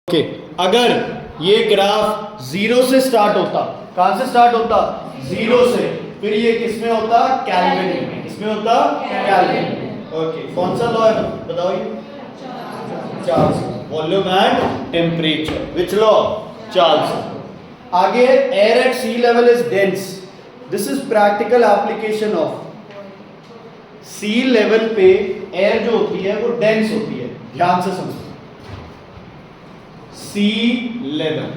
Okay अगर ये graph zero से स्टार्ट होता, कहां से स्टार्ट होता? जीरो से, फिर ये किसमें होता? केल्विन में। किसमें होता? केल्विन में। ओके कौन सा लॉ है बताओ? ये Charles volume and temperature. Which law? Charles. आगे air at sea level is dense. This is practical application of sea level पे एयर जो होती है वो डेंस होती है। ध्यान से समझो, सी लेवल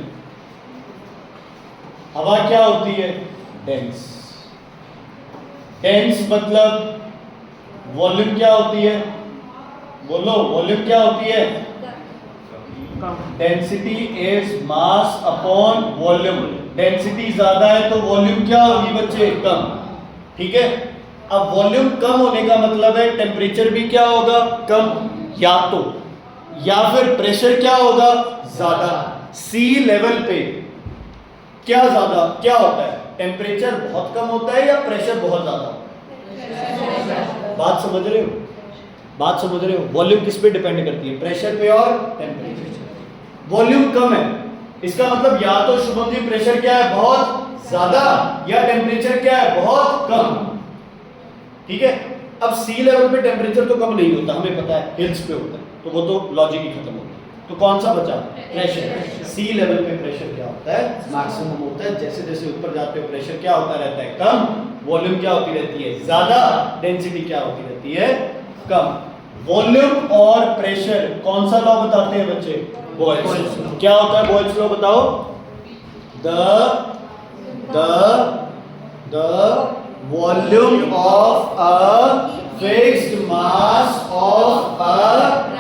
हवा क्या होती है? डेंस। डेंस मतलब वॉल्यूम क्या होती है? बोलो, वॉल्यूम क्या होती है? Density is mass upon volume. Density ज्यादा है तो वॉल्यूम क्या होगी बच्चे? कम। ठीक है, अब वॉल्यूम कम होने का मतलब है टेम्परेचर भी क्या होगा? कम, या फिर प्रेशर क्या होगा? ज्यादा। सी लेवल पे क्या ज्यादा क्या होता है? टेम्परेचर बहुत कम होता है या प्रेशर बहुत ज्यादा? बात समझ रहे हो? बात समझ रहे हो? वॉल्यूम किस पे डिपेंड करती है? प्रेशर पे और टेम्परेचर। वॉल्यूम कम है, इसका मतलब या तो शुभम जी प्रेशर क्या है? बहुत ज्यादा, या टेम्परेचर क्या है? बहुत कम। ठीक है, अब सी लेवल पे टेम्परेचर तो कम नहीं होता, हमें पता है, हिल्स पे होता है, तो वो तो लॉजिक ही खत्म होता है। तो कौन सा बचा? प्रेशर। सी लेवल पे प्रेशर क्या होता है? मैक्सिमम होता है। जैसे जैसे ऊपर जाते हो प्रेशर क्या होता रहता है? कम। वॉल्यूम क्या होती रहती है? ज्यादा। डेंसिटी क्या होती रहती है? कम। वॉल्यूम और प्रेशर कौन सा लॉ बताते हैं बच्चे? बॉयल्स। क्या होता है बॉयल्स लॉ? बताओ। The volume of a fixed mass of a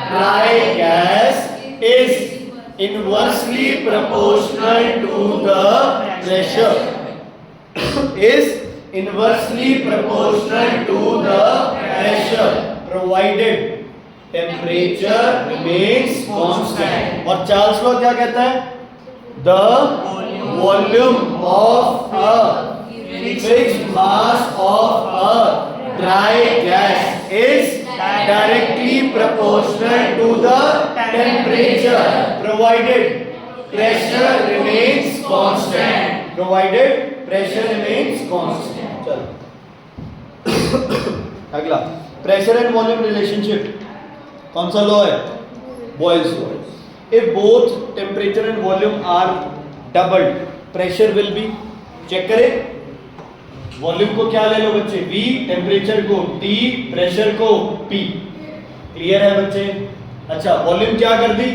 dry gas is inversely proportional to the pressure. Is inversely proportional to the pressure provided temperature remains constant. और चार्ल्स लॉ क्या कहता है? The volume of a fixed mass of a dry gas is directly proportional to the temperature provided pressure remains constant. Provided pressure remains constant. चलो अगला, pressure and volume relationship कौन सा law है? Boyle's law. If both temperature and volume are doubled, pressure will be, चेक करें, volume को क्या ले लो बच्चे? V, टेम्परेचर को T, प्रेशर को P। क्लियर है बच्चे? अच्छा, वॉल्यूम क्या कर दी?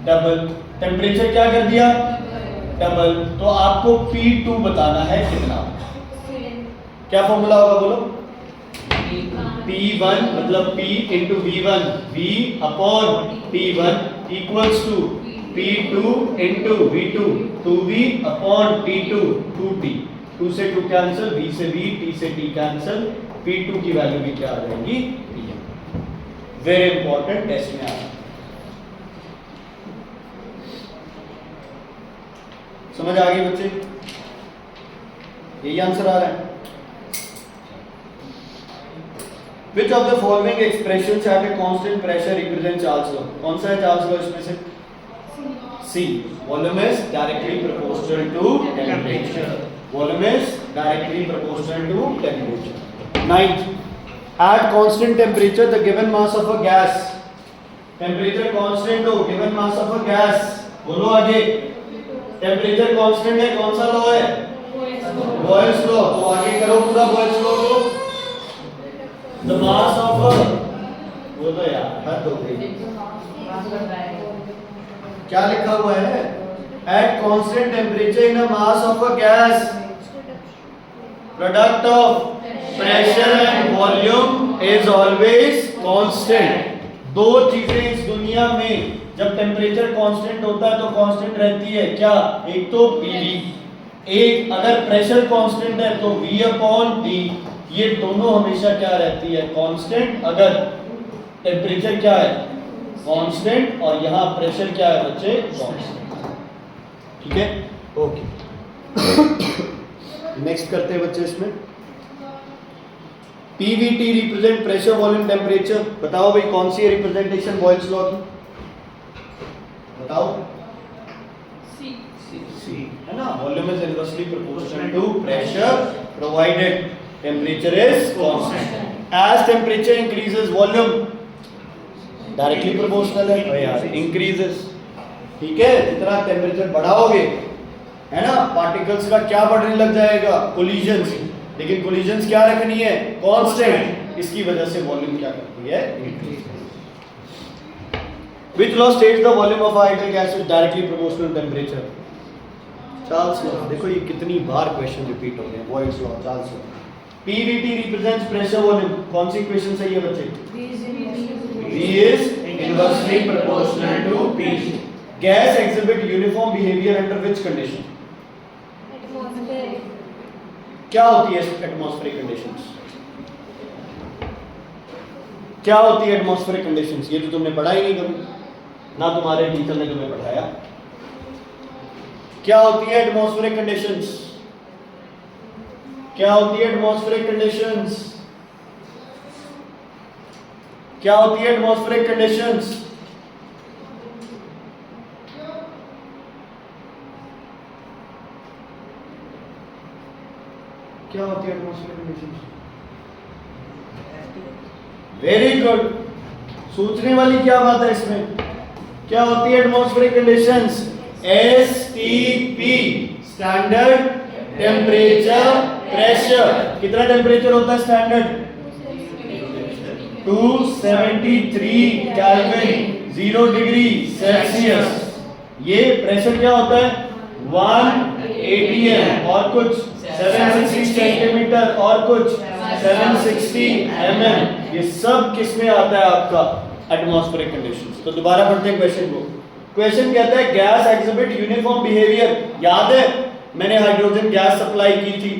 डबल। टेम्परेचर क्या कर दिया? डबल। तो आपको P2 बताना है कितना। क्या फॉर्मूला होगा बोलो? P1 मतलब P into V1, V upon T1 equals to P2 into V2, 2V upon T2, 2T। 2 से 2 कैंसिल, V से V, T से T कैंसिल, P2 की वैल्यू भी क्या आ जाएगी? वेरी इंपॉर्टेंट, टेस्ट में आया। समझ आ गई बच्चे? यही आंसर आ रहा है। Which of the following expressions at a constant pressure represent Charles law? कौन सा है चार्ल्स लॉ इसमें से? C. Volume is directly proportional to temperature. Volume is directly proportional to temperature. Ninth, at constant temperature the given mass of a gas. Temperature constant हो, given mass of a gas. बोलो आगे। Temperature constant है, कौन सा law है? Boyle's law। तो आगे करो पूरा Boyle's law को। The mass of a, वो तो यार हद हो गई, क्या लिखा हुआ है? At constant temperature in a mass of a gas, product of pressure and volume is always constant. दो चीजें इस दुनिया में जब टेम्परेचर कांस्टेंट होता है तो कांस्टेंट रहती है क्या? एक तो PV, एक अगर प्रेशर कांस्टेंट है तो V अपॉन T। ये दोनों हमेशा क्या रहती है? कांस्टेंट। अगर टेम्परेचर क्या है? कांस्टेंट, और यहां प्रेशर क्या है बच्चे? कांस्टेंट। ठीक है, ओके। नेक्स्ट करते हैं बच्चे इसमें। PVT represent pressure volume temperature. बताओ भाई कौन सी है रिप्रेजेंटेशन बॉयल्स लॉ की? बताओ C है ना, volume is inversely proportional to pressure provided temperature is constant. As temperature increases volume directly proportional है यार, इंक्रीजेस। ठीक है, जितना टेम्परेचर बढ़ाओगे है ना, पार्टिकल्स का क्या बढ़ने लग जाएगा, कोलिजन्स। लेकिन कोलिजन्स क्या रखनी है, कांस्टेंट। इसकी वजह से वॉल्यूम क्या करती है, increase. Which law states the volume of ideal gas is directly proportional to temperature? Charles law. देखो ये कितनी बार क्वेश्चन रिपीट हो गए, boils law, Charles law. PVT represents pressure volume। कौन सी इक्वेशन सही है बच्चे? V is inversely proportional to P। Gas exhibit uniform behavior under which condition? क्या होती है एटमॉस्फेरिक कंडीशंस? क्या होती है एटमॉस्फेरिक कंडीशंस? ये तो तुमने पढ़ा ही नहीं कभी, ना तुम्हारे टीचर ने तुम्हें पढ़ाया। क्या होती है एटमॉस्फेरिक कंडीशंस? क्या होती है एटमॉस्फेरिक कंडीशंस? क्या होती है एटमॉस्फेरिक कंडीशंस? क्या होती है एटमॉस्फेरिक कंडीशंस? Very good. सोचने वाली क्या बात है इसमें? क्या होती है atmospheric conditions? STP, standard temperature pressure. कितना टेम्परेचर होता है स्टैंडर्ड? 273 kelvin, 0 degree Celsius. ये प्रेशर क्या होता है? 1 atm और कुछ 760 सेंटीमीटर और कुछ 760 mm। ये सब किसमें आता है आपका? Atmospheric conditions. तो दोबारा पढ़ते हैं क्वेश्चन को। क्वेश्चन कहता है गैस एग्जिबिट यूनिफॉर्म बिहेवियर। याद है मैंने हाइड्रोजन गैस सप्लाई की थी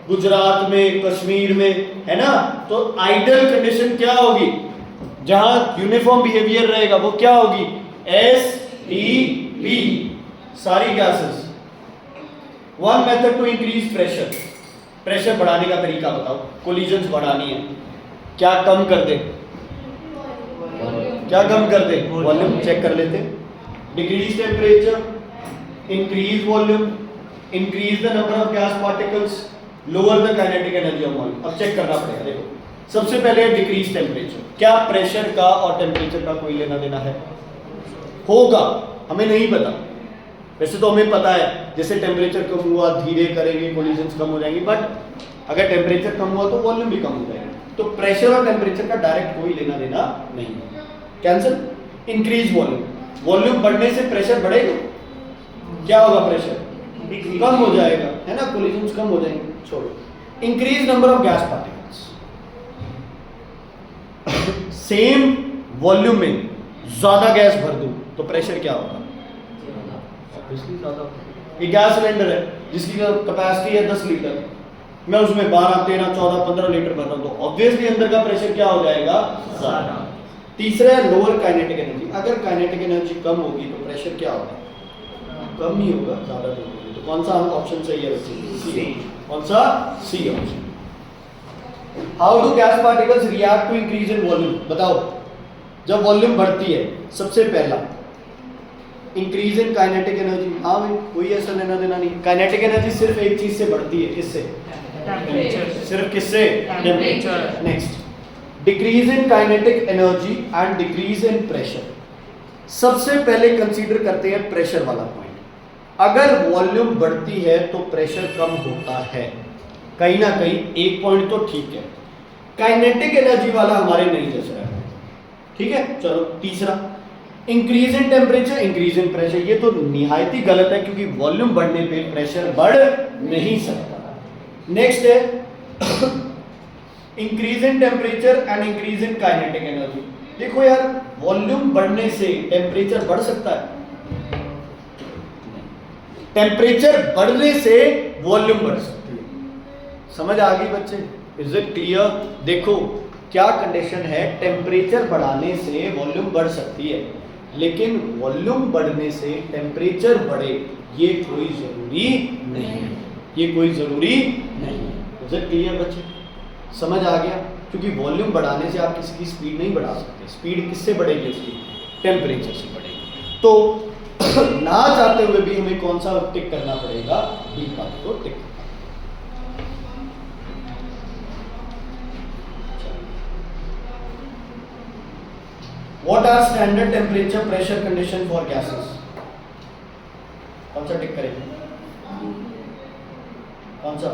गुजरात में, कश्मीर में, है ना? तो आइडियल कंडीशन क्या होगी? जहां यूनिफॉर्म बिहेवियर रहेगा वो क्या होगी? STP, सारी gases. One method to increase pressure. Pressure बढ़ाने का तरीका बताओ। कोलिजन्स बढ़ानी है, क्या कम कर दे? क्या कम कर दे? वॉल्यूम चेक कर लेते। Decrease temperature, increase volume, increase the number of gas particles, lower the kinetic energy of volume. अब चेक करना पड़ेगा। देखो सबसे पहले डिक्रीज टेम्परेचर। क्या प्रेशर का और टेम्परेचर का कोई लेना देना है? होगा, हमें नहीं पता। वैसे तो हमें पता है जैसे टेम्परेचर कम हुआ धीरे करेंगे कोलिजन्स कम हो जाएंगी, बट अगर टेम्परेचर कम हुआ तो वॉल्यूम भी कम हो जाएगा। तो प्रेशर और टेम्परेचर का डायरेक्ट कोई लेना देना नहीं है, कैंसिल। इंक्रीज वॉल्यूम, वॉल्यूम बढ़ने से प्रेशर बढ़ेगा, क्या होगा? प्रेशर कम हो जाएगा, है ना, कोलिजन्स कम हो जाएंगे। छोड़ो। Increase number of gas particles, same volume में ज्यादा गैस भर दूं तो प्रेशर क्या होगा? ऑब्वियसली ज्यादा। ये गैस सिलेंडर है जिसकी कैपेसिटी है 10 लीटर, मैं उसमें 12, 13, 14, 15 लीटर भर रहा हूं तो ऑब्वियसली अंदर का प्रेशर क्या हो जाएगा? ज्यादा। तीसरा है लोअर काइनेटिक एनर्जी। अगर काइनेटिक एनर्जी कम होगी तो प्रेशर क्या होगा? कम ही होगा, ज्यादा नहीं होगा। तो कौन सा ऑप्शन सही है बच्चे? सी। कौन सा? C option. How do gas particles react to increase in volume? बताओ। जब वॉल्यूम बढ़ती है सबसे पहला इंक्रीज इन काइनेटिक एनर्जी। हाँ भाई, कोई ऐसा लेना देना नहीं। काइनेटिक एनर्जी सिर्फ एक चीज से बढ़ती है, किससे? टेम्परेचर। सिर्फ किससे? Temperature. Next, decrease in kinetic energy and decrease in pressure. सबसे पहले कंसीडर करते हैं प्रेशर वाला पॉइंट। अगर वॉल्यूम बढ़ती है तो प्रेशर कम होता है, कहीं ना कहीं एक पॉइंट तो ठीक है। काइनेटिक एनर्जी वाला हमारे नहीं जच रहा है, ठीक है। चलो तीसरा, increase in temperature, increase in pressure. ये तो निहायत ही गलत है क्योंकि वॉल्यूम बढ़ने पे प्रेशर बढ़ नहीं सकता। नेक्स्ट है increase in temperature and increase in kinetic energy. देखो यार, वॉल्यूम बढ़ने से टेम्परेचर बढ़ सकता है? टेम्परेचर बढ़ने से वॉल्यूम बढ़ सकती है। समझ आ गई बच्चे? Is it clear? देखो क्या कंडीशन है, टेम्परेचर बढ़ाने से वॉल्यूम बढ़ सकती है, लेकिन वॉल्यूम बढ़ने से टेम्परेचर बढ़े ये कोई जरूरी नहीं है, ये कोई जरूरी नहीं है। इज इट क्लियर बच्चे? समझ आ गया? क्योंकि वॉल्यूम बढ़ाने से आप किसी की स्पीड नहीं बढ़ा सकते। स्पीड किससे बढ़ेगी? उसकी टेम्परेचर से बढ़ेगी। तो ना चाहते हुए भी हमें कौन सा टिक करना पड़ेगा, बी पार्ट को टिक। What are standard temperature pressure condition for gases? कौन सा टिक करेंगे, कौन सा?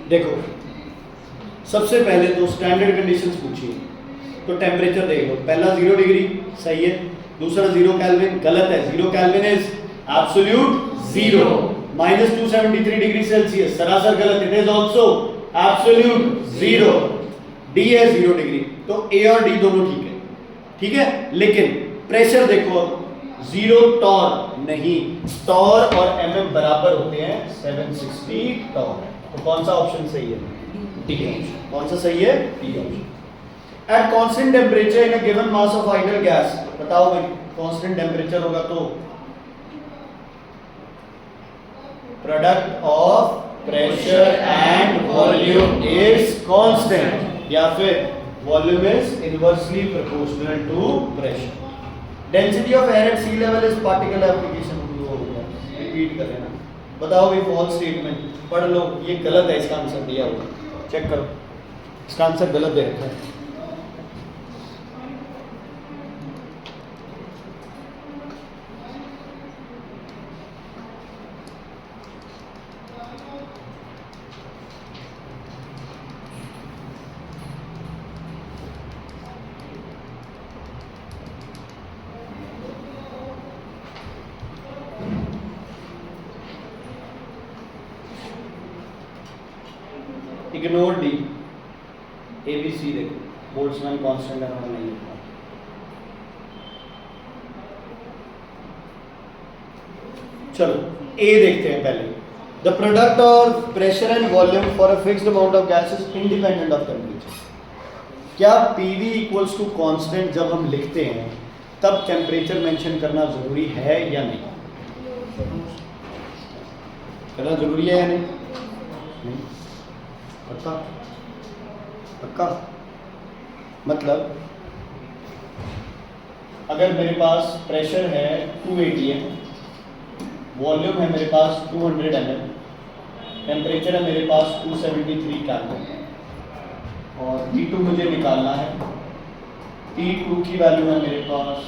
देखो सबसे पहले तो स्टैंडर्ड कंडीशंस पूछिए, तो टेम्परेचर देख लो, पहला 0 डिग्री सही है, दूसरा 0 केल्विन गलत है, 0 kelvin is absolute 0, -273 degree Celsius सरासर गलत, it is also absolute 0, D है 0 डिग्री, तो ए और डी दोनों ठीक है, ठीक है। लेकिन प्रेशर देखो, 0 टॉर नहीं, टॉर और एमएम बराबर होते हैं 760 टॉर, तो कौन सा ऑप्शन सही है, डी ऑप्शन। कौन सा सही है, D option. At constant temperature in a given mass of ideal gas, बताओ भाई कांस्टेंट टेम्परेचर होगा तो product of pressure and volume is constant, या फिर volume is inversely proportional to pressure. Density of air at sea level is particle application, repeat कर लेना। बताओ भाई फॉल्स स्टेटमेंट पढ़ लो, ये गलत है, इसका आंसर दिया हुआ, चेक करो, इसका आंसर गलत दे रखा है। Ignore D, A B C देखो, बोल्ट्जमैन कांस्टेंट हमारा नहीं लिखा। चलो ए देखते हैं पहले। The product of pressure and volume for a fixed amount of gas is independent of temperature. क्या पीवी इक्वल्स टू कांस्टेंट जब हम लिखते हैं तब टेम्परेचर मेंशन करना जरूरी है या नहीं? करना जरूरी है या नहीं? नहीं। पक्का? पक्का? मतलब अगर मेरे पास प्रेशर है 280 है, वॉल्यूम है मेरे पास 200 ml, टेम्परेचर है मेरे पास 273 केल्विन और T2 मुझे निकालना है। T2 की वैल्यू है मेरे पास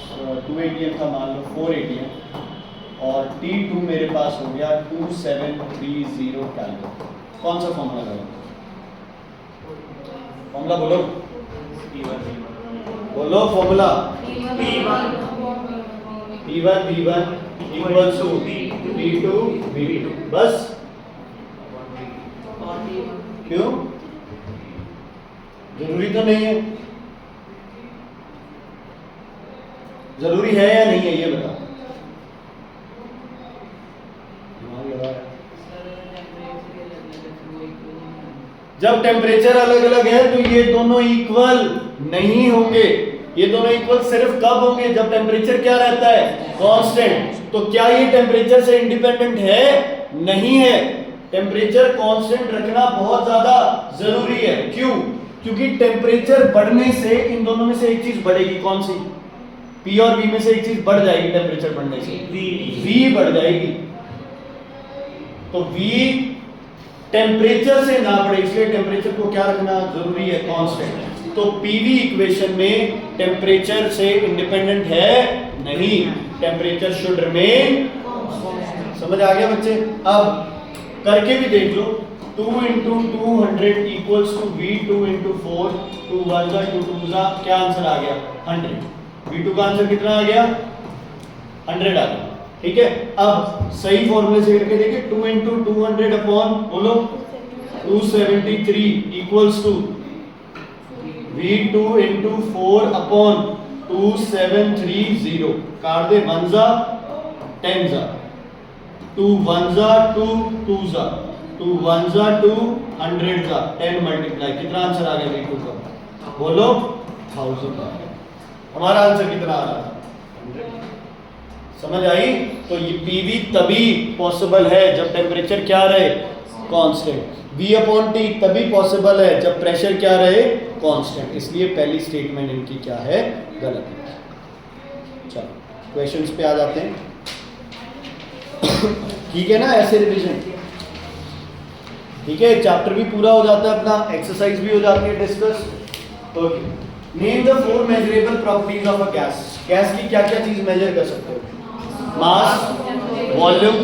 280 था, मान लो 480 है और T2 मेरे पास हो गया 2730 केल्विन। कौन सा फॉर्मूला लगाओ? फॉर्मूला बोलो, बोलो formula. P1 V1 equals to P2 V2, बस। क्यों? जरूरी तो नहीं है? जरूरी है या नहीं है ये बताओ। जब टेम्परेचर अलग अलग है तो ये दोनों इक्वल नहीं होंगे। ये दोनों इक्वल सिर्फ कब होंगे? जब टेम्परेचर क्या रहता है? कांस्टेंट। तो क्या ये टेम्परेचर से इंडिपेंडेंट है? नहीं है। टेम्परेचर कांस्टेंट रखना बहुत ज्यादा जरूरी है। क्यों? क्योंकि टेम्परेचर बढ़ने से इन दोनों में से एक चीज बढ़ेगी। कौन सी? P और V में से एक चीज बढ़ जाएगी टेम्परेचर बढ़ने से, V बढ़ जाएगी। तो V टेम्परेचर से ना बढ़े, इसलिए टेम्परेचर को क्या रखना जरूरी है? कांस्टेंट। तो पीवी इक्वेशन में टेम्परेचर से इंडिपेंडेंट है नहीं, टेम्परेचर शुड रिमेन। समझ आ गया बच्चे? अब करके भी देख लो। 2 × 200 इक्वल्स टू V2 × 4, 2 1 जा 2 2 जा, क्या आंसर आ गया? 100। V2 का आंसर कितना आ गया? 100 आ गया। ठीक है। अब सही फॉर्मूले से करके देखिए। 2 × 200 अपॉन बोलो 273 इक्वल्स टू V2 × 4 अपॉन 2730। काट दे 1 जा 10 जा, 2 1 जा 2 2 जा, 2 1 जा 2 100 जा, 10 मल्टीप्लाई, कितना आंसर आ गया V2 का? बोलो 1000। हमारा आंसर कितना आ रहा है? 100। समझ आई? तो ये पीवी तभी पॉसिबल है जब टेम्परेचर क्या रहे? कांस्टेंट। V/T तभी पॉसिबल है जब प्रेशर क्या रहे? कांस्टेंट। इसलिए पहली स्टेटमेंट इनकी क्या है? गलत है। चलो क्वेश्चंस पे आ जाते हैं। ठीक है ना, ऐसे रिवीजन ठीक है, चैप्टर भी पूरा हो जाता है अपना, एक्सरसाइज भी हो जाती है discuss. Okay, name the 4 measurable properties of a gas. Gas की क्या क्या चीज मेजर कर सकते हो? मास, वॉल्यूम,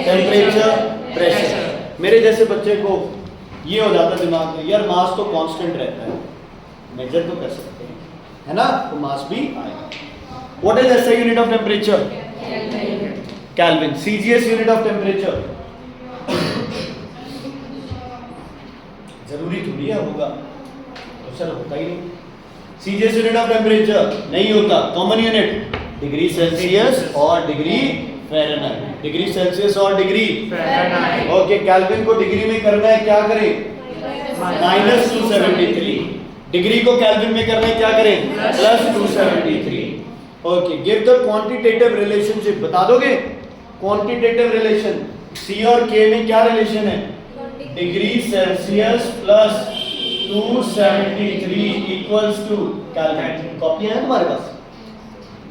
टेम्परेचर, प्रेशर। मेरे जैसे बच्चे को ये हो जाता है दिमाग में, यार मास तो कांस्टेंट रहता है, मेजर तो कर सकते हैं, है ना, तो मास भी आएगा। What is SI unit of temperature? Kelvin. CGS unit of temperature? जरूरी थोड़ी है होगा, तो सर होता ही नहीं। सीजीएस यूनिट ऑफ टेम्परेचर नहीं होता। कॉमन यूनिट डिग्री सेल्सियस और डिग्री फ़ारेनहाइट। डिग्री सेल्सियस और डिग्री फ़ारेनहाइट। ओके, केल्विन को डिग्री में करना है, क्या करें? -273। डिग्री को केल्विन में करना है, क्या करें? +273। Okay, give the quantitative relationship. बता दोगे क्वांटिटेटिव रिलेशन? सी और के में क्या रिलेशन है? Degree Celsius plus 273 equals to Kelvin. Copy है तुम्हारे पास?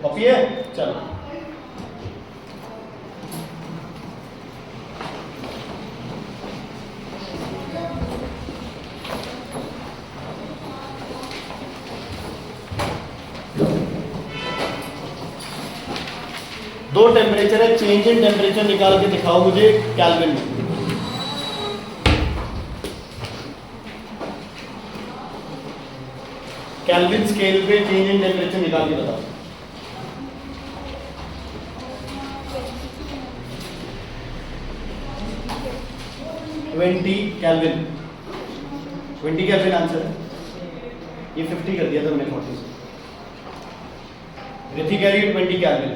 कॉपी है? चलो, दो टेम्परेचर है, चेंज इन टेम्परेचर निकाल के दिखाओ मुझे केल्विन में। केल्विन स्केल पे चेंज इन टेम्परेचर निकाल के बताओ। केल्विन 20 केल्विन आंसर है। ये 50 कर दिया था हमने 40 से। रिथी कह रही है 20 केल्विन।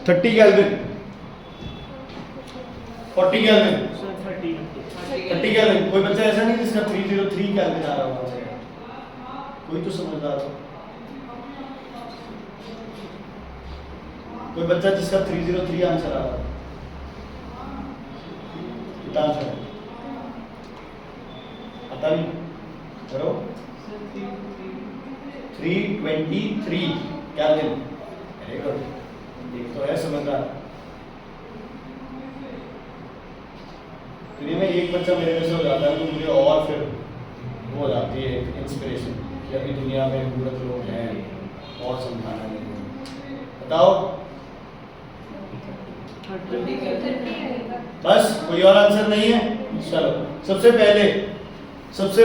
30 kelvin, 40 kelvin, 30 kelvin. कोई बच्चा ऐसा नहीं जिसका 303 केल्विन आ रहा होगा? कोई तो समझदार हो। कोई बच्चा जिसका 303 आंसर आ रहा है? कितना आंसर है? पता नहीं, करो। 323 केल्विन। वेरी गुड, एक तो है समझदार। दुनिया में एक बच्चा मेरे जैसे हो जाता है तो मुझे और फिर वो हो जाती है इंस्पिरेशन कि अभी दुनिया में मूर्ख लोग हैं और समझाना नहीं। बताओ बस, कोई और आंसर नहीं है? चलो, सबसे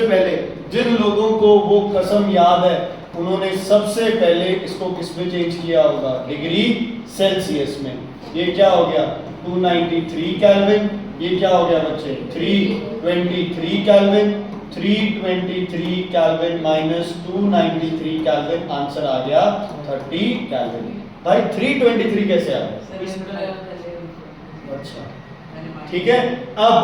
पहले जिन लोगों को वो कसम याद है उन्होंने सबसे पहले इसको किस में चेंज किया होगा? डिग्री सेल्सियस में। ये क्या हो गया? 293 केल्विन। ये क्या हो गया बच्चे? 323 kelvin. 323 kelvin minus 293 kelvin, answer आ गया 30 केल्विन। भाई 323 कैसे आ गया? अच्छा, ठीक है। अब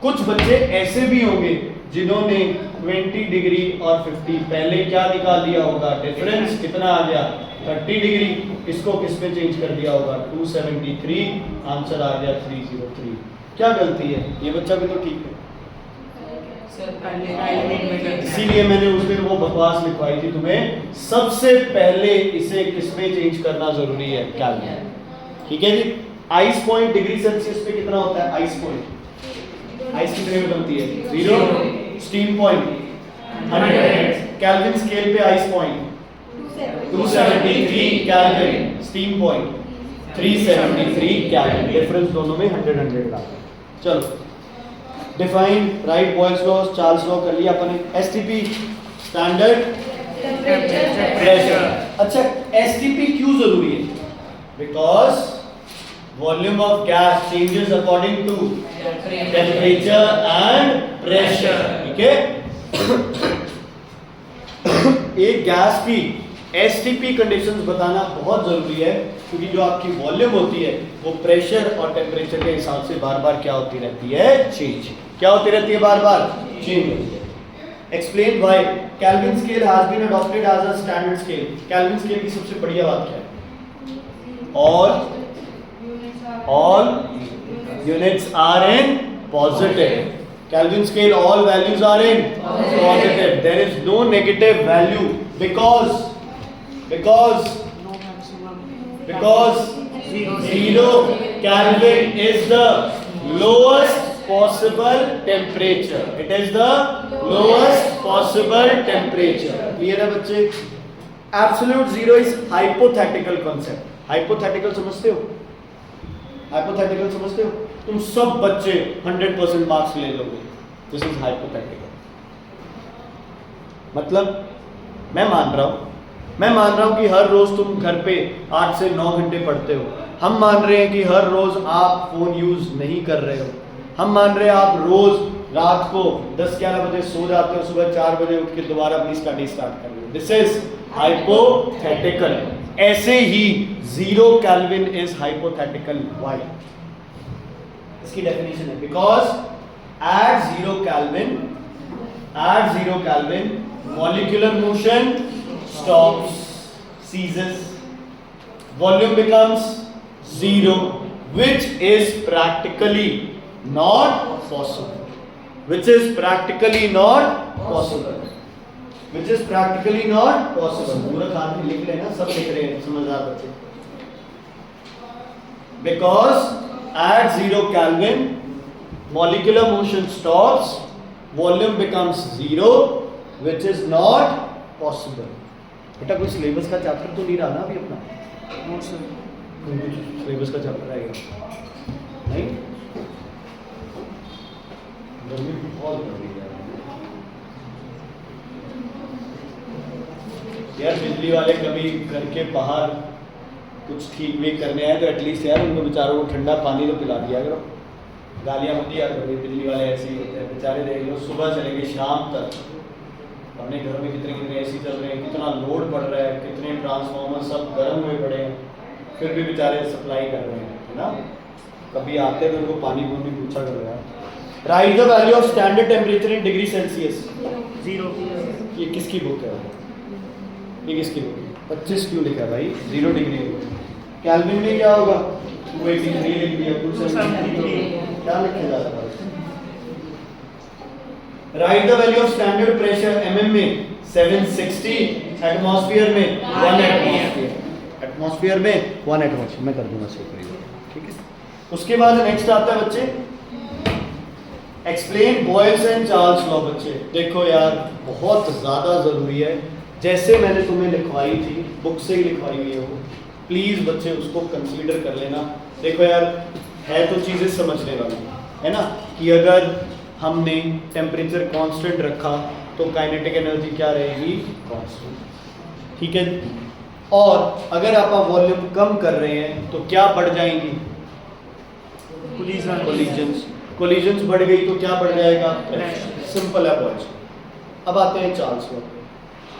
कुछ बच्चे ऐसे भी होंगे जिन्होंने 20 डिग्री और 50 पहले क्या निकाल दिया होगा? डिफरेंस कितना आ गया? 30 डिग्री। इसको किस में चेंज कर दिया होगा? 273, आंसर आ गया 303। क्या गलती है? ये बच्चा भी तो ठीक है। इसीलिए मैंने उस दिन वो बकवास लिखवाई थी तुम्हें, सबसे पहले इसे किस में चेंज करना जरूरी है? केल्विन। ठीक है जी। आइस पॉइंट डिग्री सेल्सियस पे कितना होता है? आइस पॉइंट, आइस कितने में बनती है? 0। Steam point 100। केल्विन स्केल पे ice point 273 kelvin, steam point 373 kelvin. Difference दोनों में 100 का। चलो, define, right Boyle's law, Charles law कर लिया अपन। STP standard pressure. अच्छा, एसटीपी क्यों जरूरी है? Because volume of gas changes according to temperature and pressure. ठीक है। एक गैस की एसटीपी कंडीशंस बताना बहुत जरूरी है, क्योंकि जो आपकी वॉल्यूम होती है वो प्रेशर और टेम्परेचर के हिसाब से बार बार क्या होती रहती है? चेंज। क्या होती रहती है? बार बार चेंज होती है। Explain why Kelvin scale has been adopted as a standard scale. Kelvin scale की सबसे बढ़िया बात क्या है? all units are in positive. Kelvin scale, all values are in positive. There is no negative value because because 0 Kelvin is the lowest possible temperature. It is the lowest possible temperature. Clear है बच्चे? Absolute zero is hypothetical concept. Hypothetical समझते हो? Hypothetical समझते हो? तुम सब बच्चे 100% marks ले लोगे. This is hypothetical. मतलब मैं मान रहा हूं कि हर रोज तुम घर पे 8 से 9 घंटे पढ़ते हो. हम मान रहे हैं कि हर रोज आप फोन यूज नहीं कर रहे हो. हम मान रहे हैं आप रोज रात को 10-11 बजे सो जाते हो, सुबह 4 बजे उठ के दोबारा अपनी स्टडी स्टार्ट कर रहे हो. This is hypothetical. ऐसे ही 0 केल्विन इज हाइपोथेटिकल. व्हाई? इसकी डेफिनेशन है because at 0 kelvin molecular motion stops, ceases, volume becomes 0, which is practically not possible. पूरा खान में लिख लेना, सब लिख रहे हैं समझदार बच्चे. Because at 0 Kelvin molecular motion stops, volume becomes 0, which is not possible. बेटा कोई सिलेबस का चैप्टर तो नहीं रहा ना अभी अपना? सिलेबस का चैप्टर आएगा नहीं? गर्मी बहुत बढ़ रही है यार. बिजली वाले कभी घर के बाहर कुछ ठीक भी करने आए तो एटलीस्ट यार उनको बेचारों को ठंडा पानी तो पिला दिया करो. गालियाँ मत दिया करो. बिजली वाले ऐसे ही होते हैं बेचारे. देख लो सुबह चलेंगे शाम तक. अपने घरों में कितने एसी चल रहे हैं, कितना लोड बढ़ रहा है, कितने ट्रांसफार्मर सब गर्म हुए पड़े हैं, फिर भी बेचारे सप्लाई कर रहे हैं, है ना. कभी आते हैं तो उनको पानी भी पूछा कर रहा है. Right the value of standard temperature in degree Celsius. 0. ये किसकी बुक है? ये किसकी बुक है? 25 क्यों लिखा है भाई? 0 डिग्री. केल्विन में क्या होगा? 283 लिख दिया. क्या लिखा जा रहा है? Right the value of standard pressure mm में 760, एटमॉस्फेयर में 1 एटमॉस्फेयर. एटमॉस्फेयर में 1 एटमॉस्फेयर. मैं कर दूंगा सेपरेट. ठीक है. उसके बाद नेक्स्ट आता है बच्चे explain Boyle's and Charles law. बच्चे देखो यार बहुत ज़्यादा ज़रूरी है. जैसे मैंने तुम्हें लिखवाई थी बुक से ही लिखवाई हुई है वो, प्लीज़ बच्चे उसको कंसीडर कर लेना. देखो यार है तो चीज़ें समझने वाली है ना, कि अगर हमने टेम्परेचर कांस्टेंट रखा तो काइनेटिक एनर्जी क्या रहेगी? कांस्टेंट. ठीक है. और अगर आप वॉल्यूम कम कर रहे हैं तो क्या बढ़ जाएंगी? कोलिजन्स बढ़ गई तो क्या बढ़ जाएगा? सिंपल है बॉयज. अब आते हैं Charles law.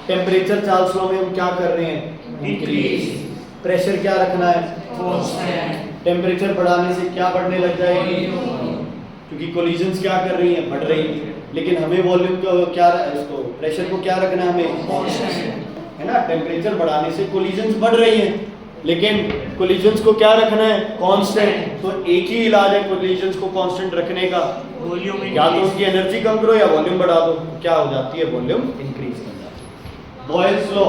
Temperature Charles law में हम क्या कर रहे हैं? इंक्रीज. प्रेशर क्या रखना है? कांस्टेंट. टेम्परेचर बढ़ाने से क्या बढ़ने लग जाएगी? क्योंकि कोलिजन्स क्या कर रही हैं? बढ़ रही हैं. लेकिन हमें वॉल्यूम को क्या, इसको प्रेशर को क्या रखना है? हमें है ना. टेम्परेचर बढ़ाने से कोलिजन्स बढ़ रही हैं, लेकिन कोलिजन्स को क्या रखना है? कांस्टेंट. तो एक ही इलाज है कोलिजन्स को कांस्टेंट रखने का. वॉल्यूम या तो उसकी एनर्जी कम करो या वॉल्यूम बढ़ा दो. क्या हो जाती है? वॉल्यूम इंक्रीज कर जाती है. बॉयल्स लॉ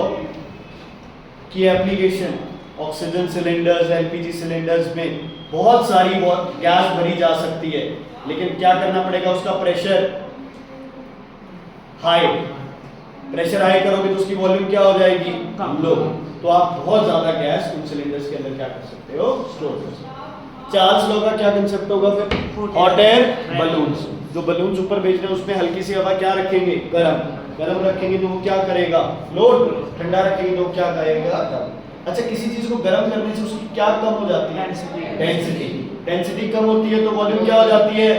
की application oxygen cylinders, LPG cylinders में बहुत सारी गैस भरी जा सकती है, लेकिन क्या करना पड़ेगा? उसका प्रेशर हाई. प्रेशर हाई करोगे तो उसकी वॉल्यूम क्या हो जाएगी? लो. तो आप बहुत ज्यादा गैस उन सिलेंडर्स के अंदर क्या कर सकते हो? स्टोर कर सकते हो. चार्ल्स लॉ का क्या कंसेप्ट होगा फिर? Hot air balloons. जो बलून्स ऊपर भेज रहे हैं उसमें हल्की सी हवा क्या रखेंगे? गर्म रखेंगे तो वो क्या करेगा? लोड. ठंडा रखेंगे तो क्या करेगा? अच्छा, किसी चीज को गर्म करने से उसकी क्या कम हो जाती है? डेंसिटी. डेंसिटी कम होती है तो वॉल्यूम क्या हो जाती है?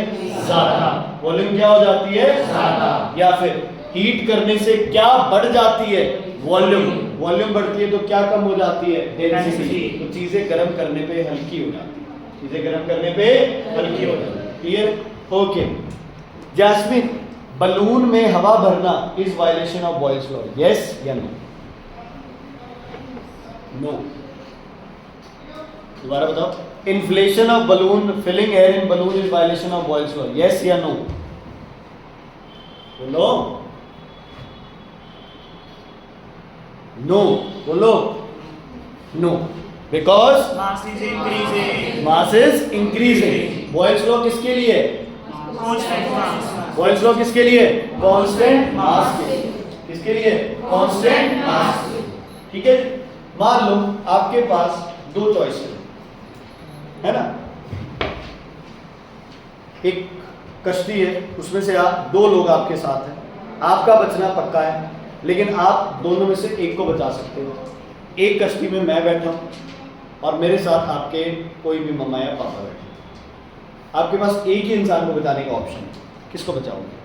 ज्यादा. वॉल्यूम क्या हो जाती है? ज्यादा. या फिर हीट करने से क्या बढ़ जाती है? वॉल्यूम. वॉल्यूम बढ़ती है तो क्या कम हो जाती है? डेंसिटी. तो चीजें गर्म करने पे हल्की हो जाती है. चीजें गर्म करने पे हल्की हो जाती है. क्लियर? ओके. जैस्मिन, बलून में हवा भरना is violation of Boyle's law. Yes या नो? नो. दोबारा बताओ. Inflation of balloon, filling air in balloon is violation of Boyle's law. Yes या नो? बोलो. नो. बोलो no, because Mass is increasing. Mass is increasing. Boyle's law किसके लिए? Constant mass. Boils law किसके लिए? Constant mass के लिए। किसके लिए? कांस्टेंट मास के लिए। ठीक है, मान लो आपके पास दो चॉइस है ना, एक कश्ती है, उसमें से आप दो लोग आपके साथ हैं, आपका बचना पक्का है, लेकिन आप दोनों में से एक को बचा सकते हो। एक कश्ती में मैं बैठा हूं और मेरे साथ आपके कोई भी मम्मा या पापा बैठे, आपके पास एक ही इंसान को बचाने का ऑप्शन है, किसको बचाओगे?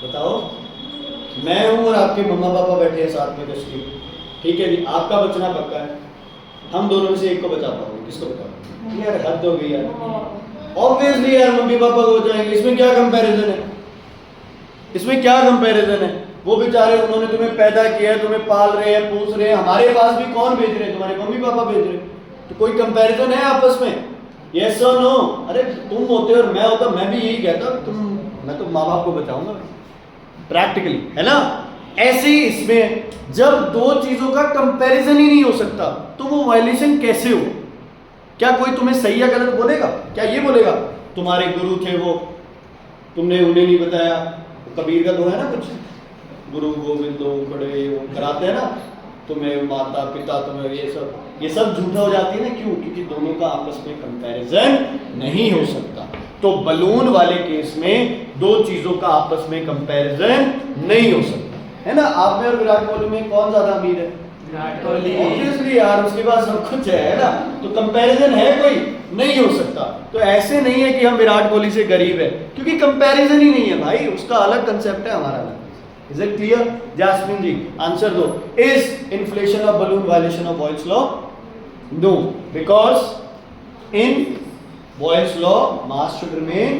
बताओ। मैं हूं और आपके मम्मा पापा बैठे हैं साथ में कश्ती, ठीक है जी, आपका बचना पक्का है, हम दोनों में से एक को बचा पाओगे, किसको बचाओगे? यार हद हो गई यार, ऑब्वियसली यार मम्मी पापा को बचाएंगे, इसमें क्या कंपैरिजन है? इसमें क्या कंपैरिजन है? वो बेचारे, उन्होंने तुम्हें पैदा किया है, तुम्हें पाल रहे हैं, पोस रहे हैं, हमारे पास भी कौन भेज रहे हैं? तुम्हारे मम्मी पापा भेज रहे हैं, तो कोई कंपैरिजन है आपस में? यस और नो? अरे तुम होते और मैं होता, मैं भी यही कहता, मैं तो माँ बाप को बचाऊंगा प्रैक्टिकली, है ना? ऐसे ही इसमें जब दो चीजों का कंपैरिजन ही नहीं हो सकता तो वो वायलेशन कैसे हो? क्या कोई तुम्हें सही या गलत बोलेगा? क्या ये बोलेगा तुम्हारे गुरु थे वो, तुमने उन्हें नहीं बताया? कबीर का तो है ना कुछ, गुरु गोविंदो खड़े वो कराते हैं ना, तुम्हें माता पिता, तुम्हें ये सब झूठा हो जाती है ना। क्यों? क्योंकि दोनों का आपस में कंपैरिजन नहीं हो सकता। तो बलून वाले केस में दो चीजों का आपस में कंपैरिजन नहीं हो सकता, है ना? आप में और विराट कोहली में कौन ज्यादा अमीर है? विराट कोहली। ऑब्वियसली यार, उसके पास सब कुछ है ना, तो कंपैरिजन है कोई? नहीं हो सकता। तो ऐसे नहीं है कि हम विराट कोहली से गरीब है, क्योंकि कंपैरिजन ही नहीं है भाई, उसका अलग कंसेप्ट है, हमारा अलग। Is it clear? Jasmine ji answer दो। Is inflation of balloon violation of Boyle's law? No, because in Boyle's law, mass should remain,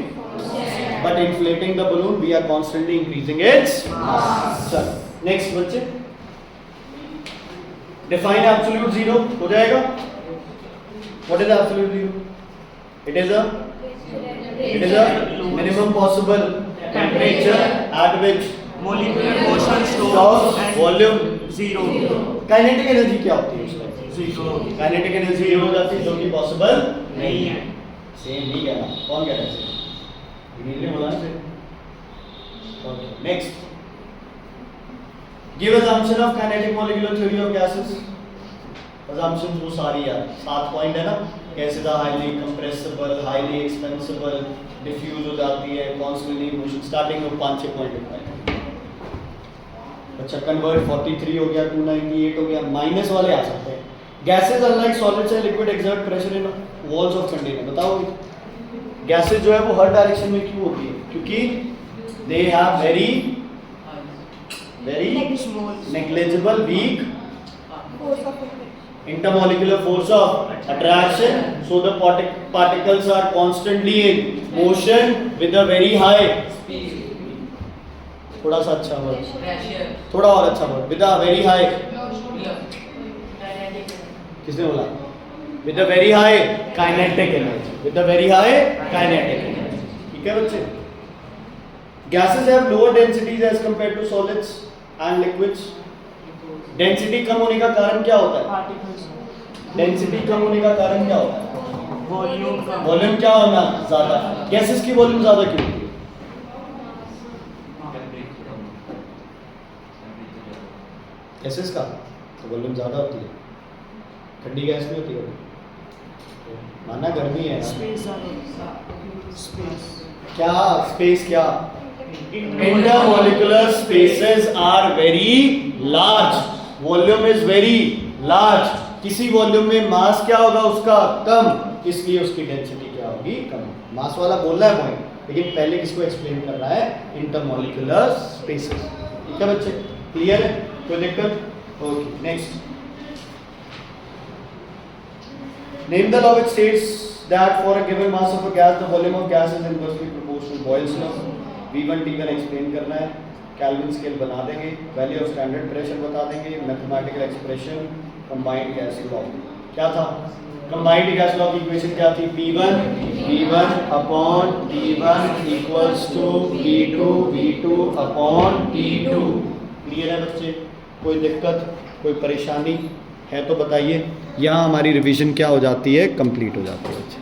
but inflating the balloon, we are constantly increasing its mass. चलो, next बच्चे, define absolute zero हो जाएगा? What is absolute zero? It is a minimum possible temperature at which molecular motion stores and volume zero. kinetic energy क्या होती है उसका? Zero. kinetic energy zero हो जाती है, जो कि possible नहीं है। सेम नहीं कहना, कौन कह रहा है सेम? इमीडिएटली बोला ना same. Okay, next, give assumption of kinetic molecular theory of gases। assumptions वो सारी यार 7 पॉइंट है ना, कैसे दा हाईली कंप्रेसिबल, हाईली एक्सपेंसिबल, डिफ्यूज हो जाती है, कॉन्स्टेंटली मोशन, स्टार्टिंग में 5-6 पॉइंट लिखा है। अच्छा, कन्वर्ट 43 हो गया, 298 हो गया, माइनस वाले आ सकते हैं। Gases unlike solids and liquid exert pressure in walls of container. बताओ गैसेज जो है वो हर डायरेक्शन में क्यों होती है? क्योंकि they have very negligible weak intermolecular force of attraction, so the particles are constantly in motion with a very high थोड़ा सा अच्छा वर्ड, थोड़ा और अच्छा word, with a very high, किसने बोला? with a very high kinetic energy, with a very high kinetic energy। ठीक है बच्चे? gases have lower densities as compared to solids and liquids। Density कम होने का कारण क्या होता है? डेंसिटी कम होने का कारण क्या होता है? वॉल्यूम क्या होना ज्यादा? गैसेस की वॉल्यूम ज्यादा क्यों होती है? गैसेस का तो वॉल्यूम ज्यादा होती है, ठंडी गैस में होती है, माना गर्मी है क्या? स्पेस क्या? Intermolecular spaces are very large, volume is very large। किसी वॉल्यूम में मास क्या होगा उसका? कम, इसलिए उसकी डेंसिटी क्या होगी? कम। मास वाला बोल रहा है पॉइंट, लेकिन पहले किसको एक्सप्लेन कर रहा है? Intermolecular spaces. ठीक है बच्चे, क्लियर है? कोई दिक्कत? Okay, next, name the law which states that for a given mass of a gas the volume of gas is inversely proportional Boyle's law. V1 T1 explain करना है, केल्विन स्केल बना देंगे, वैल्यू ऑफ स्टैंडर्ड प्रेशर बता देंगे, mathematical expression, combined gas law. क्या था? Combined gas law की equation क्या थी? P1 upon T1 equals to V2 upon T2। Clear है बच्चे? कोई दिक्कत, कोई परेशानी है तो बताइए। यहाँ हमारी रिवीजन क्या हो जाती है? कंप्लीट हो जाती है बच्चे।